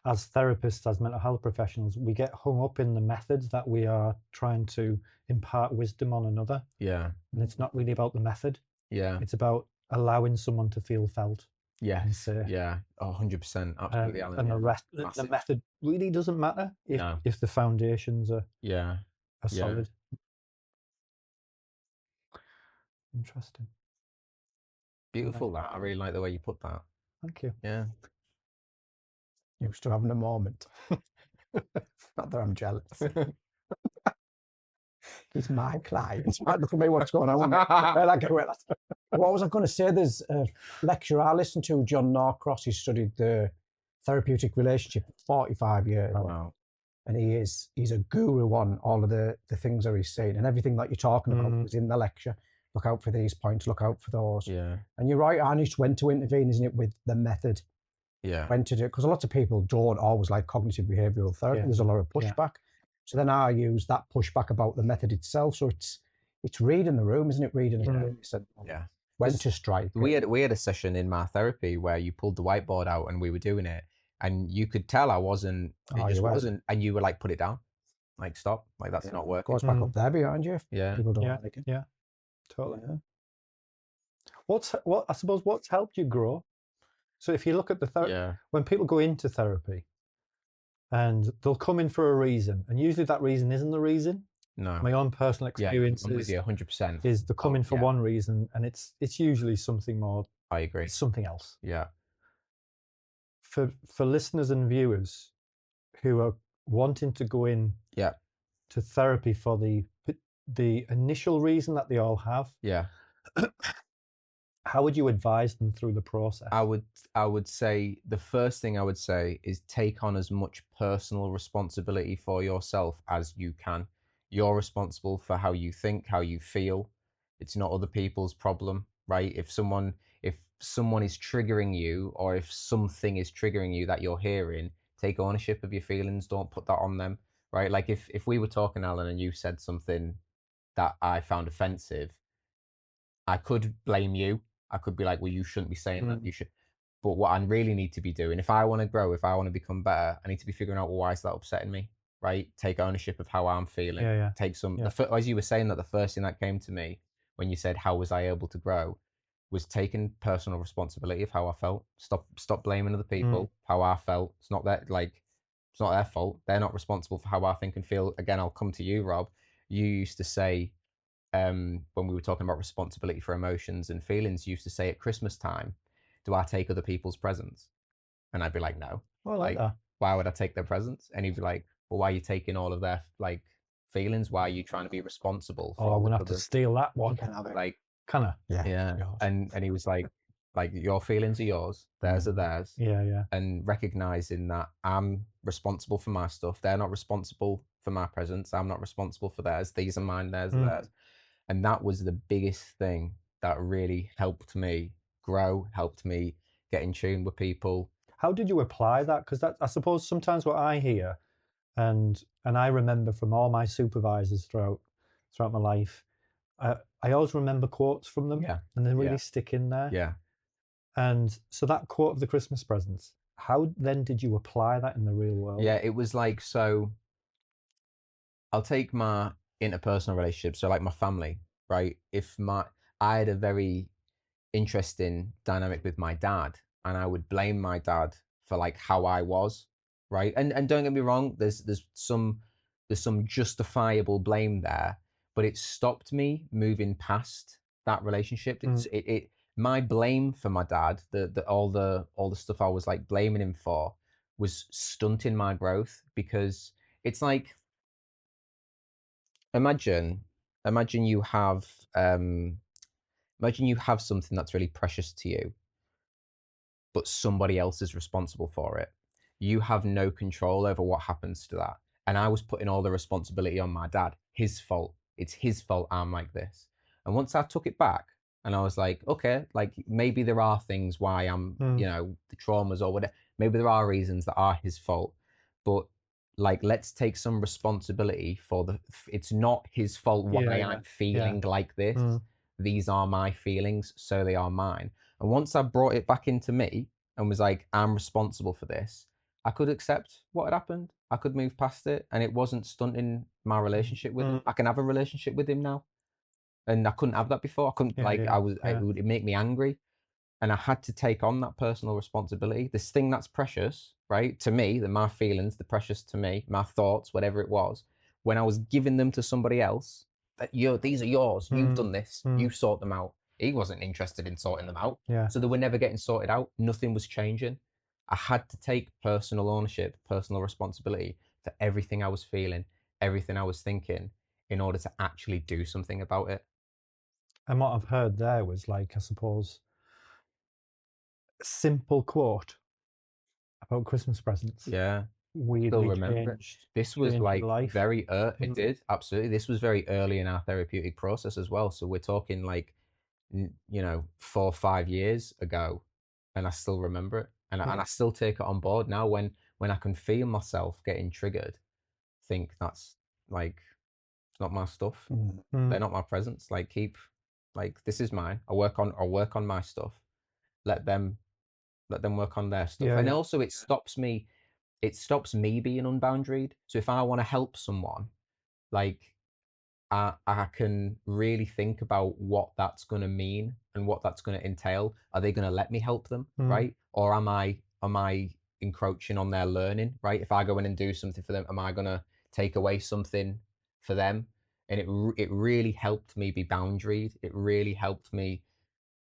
as therapists, as mental health professionals, we get hung up in the methods that we are trying to impart wisdom on another. Yeah. And it's not really about the method. Yeah. It's about allowing someone to feel felt. Yes. Yeah. 100%. Absolutely, Alan. And the method really doesn't matter if the foundations are solid. Interesting. Beautiful. That I really like the way you put that. Thank you. Yeah. Used to having a moment. Not that I'm jealous. He's my client. Look at me, what's going on? What was I going to say? There's a lecturer I listened to, John Norcross. He studied the therapeutic relationship for 45 years. Oh, wow. and he's a guru on all of the things that he's saying, and everything that you're talking about was in the lecture. Look out for these points, look out for those. Yeah. And you're right, Anish, when to intervene, isn't it, with the method? Yeah. When to do it, because a lot of people don't always like cognitive behavioral therapy. Yeah. There's a lot of pushback. So then I use that pushback about the method itself. So it's reading the room, isn't it? Reading it. Yeah. When to strike. We had a session in my therapy where you pulled the whiteboard out and we were doing it, and you could tell I wasn't. It just wasn't, and you were like, "Put it down, like stop, like that's not working." Goes back up there behind you. Yeah. People don't like it. Yeah. Totally. Yeah. I suppose what's helped you grow? So if you look at the therapy, when people go into therapy, and they'll come in for a reason, and usually that reason isn't the reason. No. My own personal experience I'm with you 100%. is they come in for one reason, and it's usually something more. I agree. It's something else. Yeah. For listeners and viewers who are wanting to go in to therapy for the initial reason that they all have. Yeah. How would you advise them through the process? I would say the first thing I would say is take on as much personal responsibility for yourself as you can. You're responsible for how you think, how you feel. It's not other people's problem, right? If someone is triggering you, or if something is triggering you that you're hearing, take ownership of your feelings. Don't put that on them, right? Like if we were talking, Alan, and you said something that I found offensive, I could blame you. I could be like, well, you shouldn't be saying that. You should. But what I really need to be doing, if I want to grow, if I want to become better, I need to be figuring out, well, why is that upsetting me, right? Take ownership of how I'm feeling. Take some, as you were saying that, the first thing that came to me when you said, how was I able to grow, was taking personal responsibility of how I felt. Stop blaming other people, how I felt. It's not their fault. They're not responsible for how I think and feel. Again, I'll come to you, Rob. You used to say, when we were talking about responsibility for emotions and feelings, you used to say at Christmas time, do I take other people's presents? And I'd be like, no. I like that. Why would I take their presents? And he'd be like, well, why are you taking all of their like feelings? Why are you trying to be responsible for I'm gonna have to steal that one. Like, can I? Yeah. And he was like your feelings are yours, theirs are theirs. Yeah. And recognizing that I'm responsible for my stuff. They're not responsible for my presents. I'm not responsible for theirs. These are mine, theirs are theirs. And that was the biggest thing that really helped me grow, helped me get in tune with people. How did you apply that? Because I suppose sometimes what I hear, and I remember from all my supervisors throughout my life, I always remember quotes from them, and they really stick in there. Yeah. And so that quote of the Christmas presents, how then did you apply that in the real world? Yeah, it was like, so I'll take my interpersonal relationships, so like my family, right? I had a very interesting dynamic with my dad, and I would blame my dad for like how I was, right? And don't get me wrong, there's some justifiable blame there, but it stopped me moving past that relationship. My blame for my dad, all the stuff I was like blaming him for, was stunting my growth, because it's like, imagine you have something that's really precious to you, but somebody else is responsible for it. You have no control over what happens to that. And I was putting all the responsibility on my dad. His fault. It's his fault I'm like this. And once I took it back and I was like, okay, like maybe there are things why I'm, the traumas or whatever, maybe there are reasons that are his fault, but like, let's take some responsibility for it's not his fault why I'm feeling like this. These are my feelings, so they are mine. And once I brought it back into me and was like, I'm responsible for this, I could accept what had happened. I could move past it, and it wasn't stunting my relationship with him. I can have a relationship with him now, and I couldn't have that before. I couldn't it would make me angry. And I had to take on that personal responsibility. This thing that's precious, right, to me, my feelings, the precious to me, my thoughts, whatever it was, when I was giving them to somebody else, that these are yours, you've done this, you sort them out. He wasn't interested in sorting them out. So they were never getting sorted out. Nothing was changing. I had to take personal ownership, personal responsibility for everything I was feeling, everything I was thinking, in order to actually do something about it. And what I've heard there was, like, I suppose, a simple quote about Christmas presents. Yeah. weirdly remember it. changed. This was changed like your life. very it did, absolutely. This was very early in our therapeutic process as well. So we're talking like, 4 or 5 years ago, and I still remember it, and I still take it on board now when I can feel myself getting triggered. Think that's like not my stuff. They're not my presents. Like this is mine. I'll work on my stuff. Let them work on their stuff. And also it stops me being unboundaried. So if I want to help someone, like I can really think about what that's going to mean and what that's going to entail. Are they going to let me help them, right? Or am I encroaching on their learning, right? If I go in and do something for them, am I going to take away something for them? And it really helped me be boundaried. It really helped me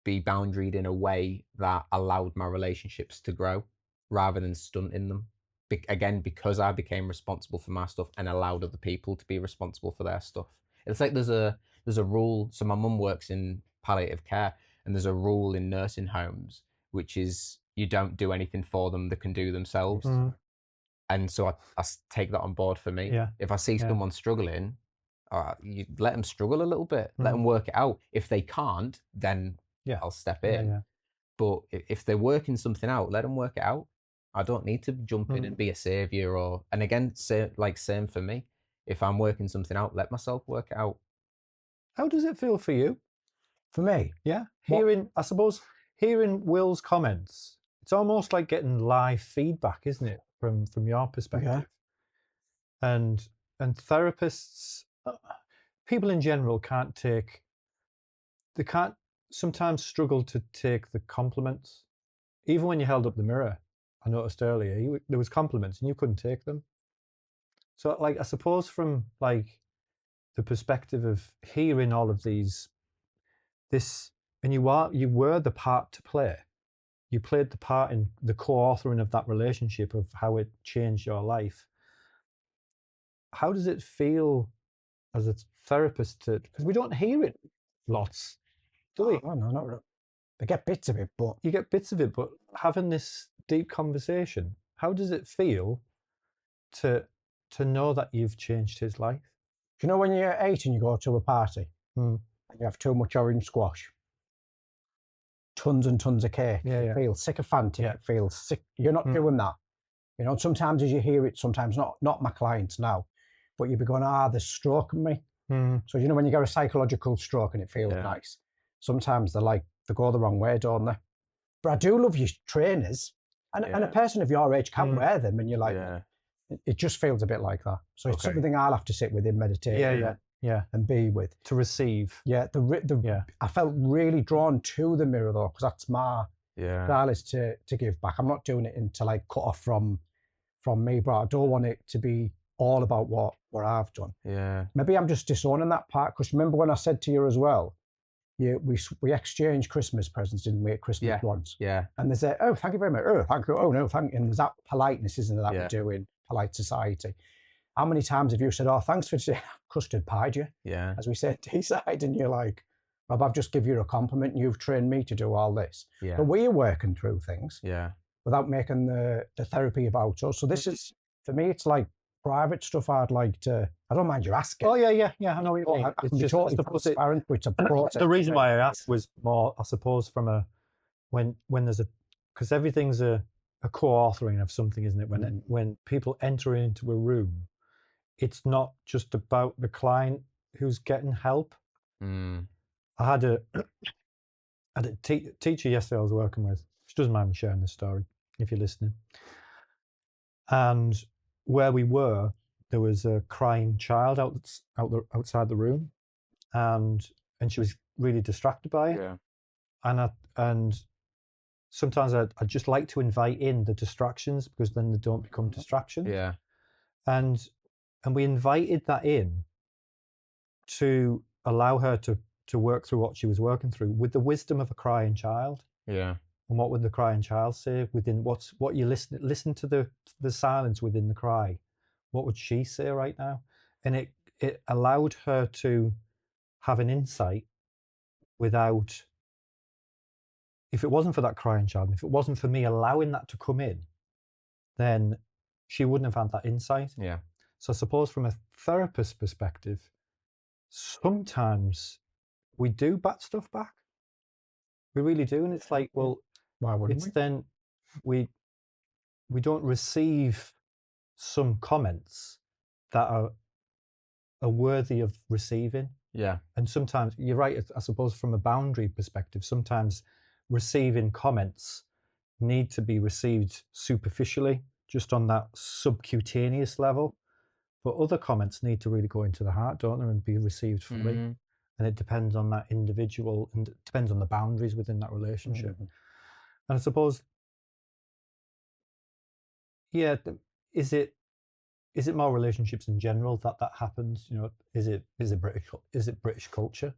be boundaried in a way that allowed my relationships to grow rather than stunting them. Again, because I became responsible for my stuff and allowed other people to be responsible for their stuff. It's like there's a rule. So my mum works in palliative care, and there's a rule in nursing homes, which is you don't do anything for them that can do themselves. And so I take that on board for me. If I see someone struggling, you let them struggle a little bit, let them work it out. If they can't, then I'll step in. But if they're working something out, let them work it out. I don't need to jump in and be a savior and again, same for me. If I'm working something out, let myself work it out. How does it feel for you? For me? Yeah. I suppose hearing Will's comments, it's almost like getting live feedback, isn't it? From your perspective. And therapists, people in general they can't sometimes struggle to take the compliments. Even when you held up the mirror, I noticed earlier, there was compliments and you couldn't take them. So like, I suppose from like the perspective of hearing all of and you were the part to play. You played the part in the co-authoring of that relationship, of how it changed your life. How does it feel as a therapist because we don't hear it lots, do we? Oh, no, not really. I get bits of it, but you get bits of it, but having this deep conversation, how does it feel to know that you've changed his life? Do you know when you're 8 and you go to a party and you have too much orange squash, tons and tons of cake, you feel sycophantic, you feel sick. You're not doing that. Sometimes as you hear it, sometimes not my clients now, but you'd be going, they're stroking me. So when you get a psychological stroke and it feels nice, sometimes they go the wrong way, don't they? But I do love your trainers, and a person of your age can wear them, and you're like, it just feels a bit like that. So it's something I'll have to sit with in meditation, and be with to receive. I felt really drawn to the mirror though, because that's my style, is to give back. I'm not doing it to like cut off from me, but I don't want it to be all about what I've done. Maybe I'm just disowning that part, because remember when I said to you as well, we exchanged Christmas presents, didn't we, at Christmas once? And they say, oh, thank you very much. Oh, thank you. Oh, no, thank you. And there's that politeness, isn't there, that we do in polite society. How many times have you said, oh, thanks for today, custard pied you? As we said, Teesside, and you're like, Rob, I've just given you a compliment and you've trained me to do all this. But we're working through things without making the therapy about us. So this is, for me, it's like private stuff I'd like to, I don't mind you asking. Oh, yeah, I know what you mean. I can be totally transparent, but it's a process. The reason why I asked was more, I suppose, from when there's because everything's a co-authoring of something, isn't it? When people enter into a room, it's not just about the client who's getting help. I had a teacher yesterday I was working with. She doesn't mind me sharing this story if you're listening. And where we were, there was a crying child outside the room, and she was really distracted by it. And sometimes I'd just like to invite in the distractions, because then they don't become distractions. And we invited that in to allow her to work through what she was working through with the wisdom of a crying child. And what would the crying child say within what you listen to the silence within the cry? What would she say right now? And it allowed her to have an insight without, if it wasn't for that crying child, if it wasn't for me allowing that to come in, then she wouldn't have had that insight. Yeah. So I suppose from a therapist perspective, sometimes we do bat stuff back. We really do. And it's like, well, Why wouldn't it's we? then we don't receive some comments that are worthy of receiving. Yeah. And sometimes you're right, I suppose from a boundary perspective, sometimes receiving comments need to be received superficially, just on that subcutaneous level. But other comments need to really go into the heart, don't they, and be received fully. Mm-hmm. And it depends on that individual, and it depends on the boundaries within that relationship. Mm-hmm. And I suppose, yeah, is it more relationships in general that happens? You know, is it British culture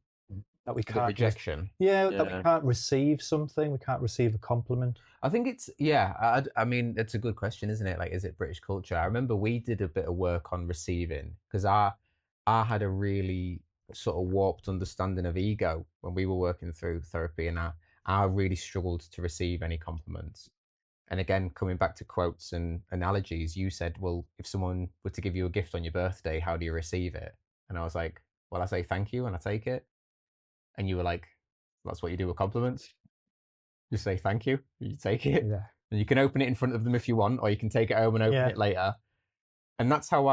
that we The can't rejection. that we can't receive something, we can't receive a compliment? I think it's I mean, it's a good question, isn't it? Like, is it British culture? I remember we did a bit of work on receiving because I had a really sort of warped understanding of ego when we were working through therapy, and I really struggled to receive any compliments. And again, coming back to quotes and analogies, you said, well, if someone were to give you a gift on your birthday, how do you receive it? And I was like, well, I say thank you and I take it. And you were like, that's what you do with compliments. You say thank you, you take it. Yeah. And you can open it in front of them if you want, or you can take it home and open Yeah. it later. And that's how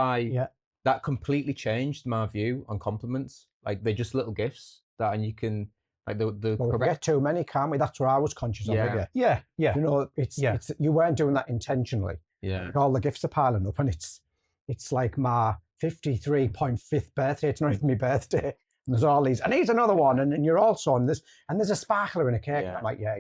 that completely changed my view on compliments. Like, they're just little gifts and you can, like, the Well, we get too many, can't we? That's what I was conscious of. Yeah. Yeah. You know, it's you weren't doing that intentionally. Yeah. Like, all the gifts are piling up, and it's like my 53.5th birthday. It's not even my birthday. And there's all these, and here's another one, and you're also on this, and there's a sparkler in a cake. Yeah. I'm like, yeah.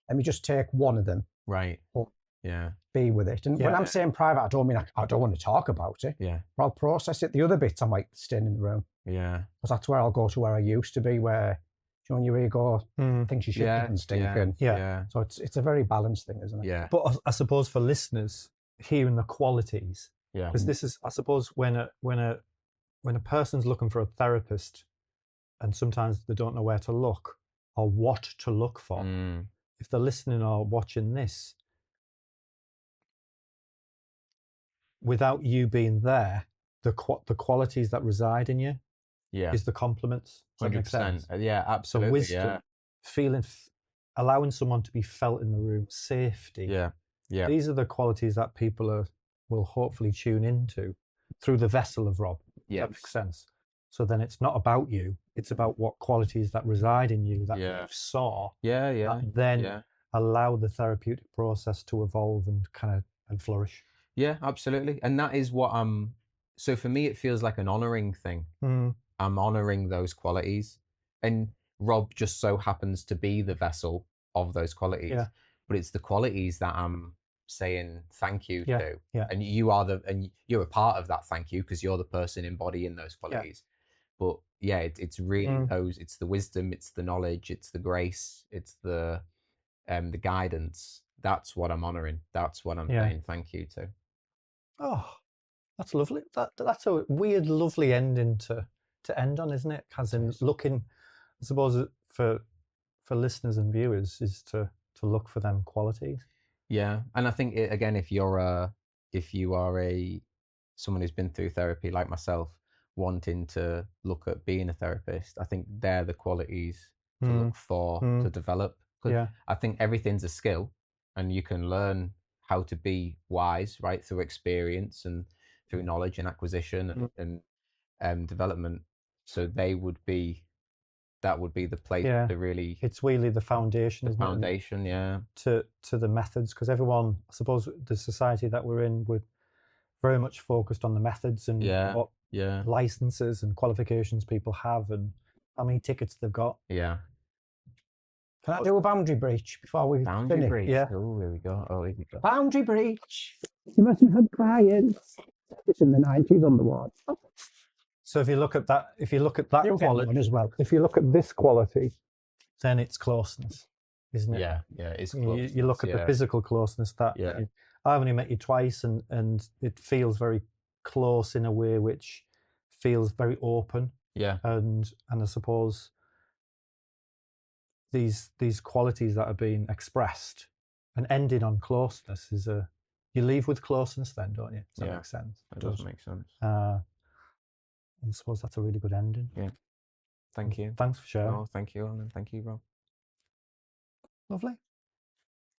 Let me just take one of them. Right. Well, Yeah. be with it. And when I'm saying private, I don't mean I don't want to talk about it. Yeah. But I'll process it. The other bits, I'm like staying in the room. Yeah. Because that's where I'll go to where I used to be, where, you know, your ego thinks you should and stinking. Yeah. So it's a very balanced thing, isn't it? Yeah. But I suppose for listeners, hearing the qualities, Yeah. because this is, I suppose, when a person's looking for a therapist, and sometimes they don't know where to look or what to look for. If they're listening or watching this, without you being there, the qualities that reside in you is the compliments. Does that make sense? Yeah, absolutely. So wisdom, feeling, allowing someone to be felt in the room, safety. Yeah. Yeah. These are the qualities that people will hopefully tune into through the vessel of Rob. Yeah. That makes sense. So then it's not about you, it's about what qualities that reside in you that you saw. Yeah. That then allow the therapeutic process to evolve and and flourish. Yeah, absolutely. And that is what so for me, it feels like an honoring thing. I'm honoring those qualities. And Rob just so happens to be the vessel of those qualities. Yeah. But it's the qualities that I'm saying thank you to. Yeah. And you're a part of that thank you because you're the person embodying those qualities. But yeah, it's really it's the wisdom, it's the knowledge, it's the grace, it's the guidance. That's what I'm honoring. That's what I'm saying thank you to. Oh, that's lovely. That's a weird, lovely ending to end on, isn't it? As in looking, I suppose, for listeners and viewers, is to look for them qualities. Yeah, and I think again, if you are someone who's been through therapy like myself, wanting to look at being a therapist, I think they're the qualities to look for to develop. Because I think everything's a skill, and you can learn how to be wise, right, through experience and through knowledge and acquisition and development. So that would be the place to really. It's really the foundation, isn't it? Foundation, to the methods, because everyone, I suppose, the society that we're in, we're very much focused on the methods and what licenses and qualifications people have and how many tickets they've got. Yeah. Can I do a boundary breach before we finish? Breach. Yeah. Oh, here we go. Oh, here we go. Boundary breach. You mustn't have clients. It's in the 90s on the wall. So if you look at that quality as well. If you look at this quality, then it's closeness, isn't it? Yeah, it's closeness. You look at the physical closeness that I've only met you twice, and it feels very close in a way which feels very open. Yeah. And I suppose these qualities that are being expressed and ending on closeness is you leave with closeness then, don't you? Does that Yeah, make sense? It does make sense. I suppose that's a really good ending. Yeah. Thank you. Thanks for sharing. Oh, thank you, Alan. Thank you, Rob. Lovely.